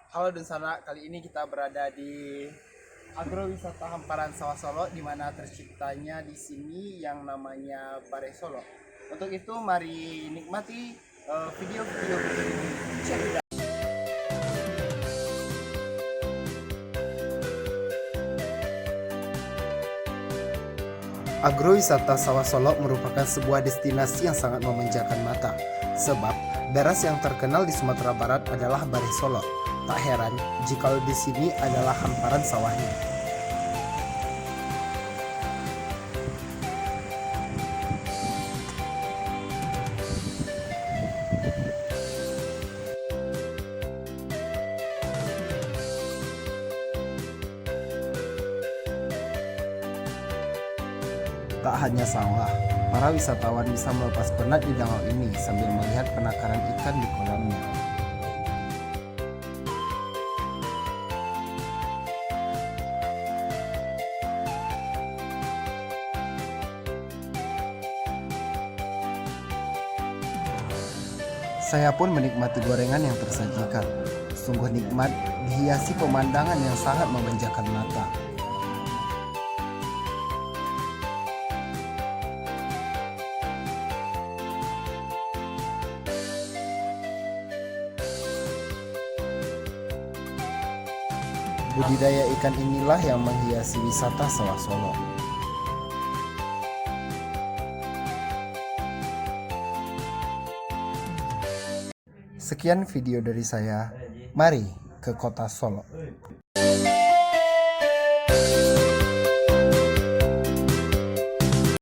Halo Dunsana, kali ini kita berada di agrowisata hamparan sawah Solo di mana terciptanya di sini yang namanya Bare Solo. Untuk itu mari nikmati video-video berikut ini. Check it out. Agrowisata Sawah Solo merupakan sebuah destinasi yang sangat memanjakan mata, sebab beras yang terkenal di Sumatera Barat adalah Bare Solo. Tak heran jika di sini adalah hamparan sawahnya. Tak hanya sawah, para wisatawan bisa melepas penat di danau ini sambil melihat penangkaran ikan di kolamnya. Saya pun menikmati gorengan yang tersajikan. Sungguh nikmat, dihiasi pemandangan yang sangat memanjakan mata. Budidaya ikan inilah yang menghiasi wisata Sawah Solo. Sekian video dari saya. Mari ke kota Solo.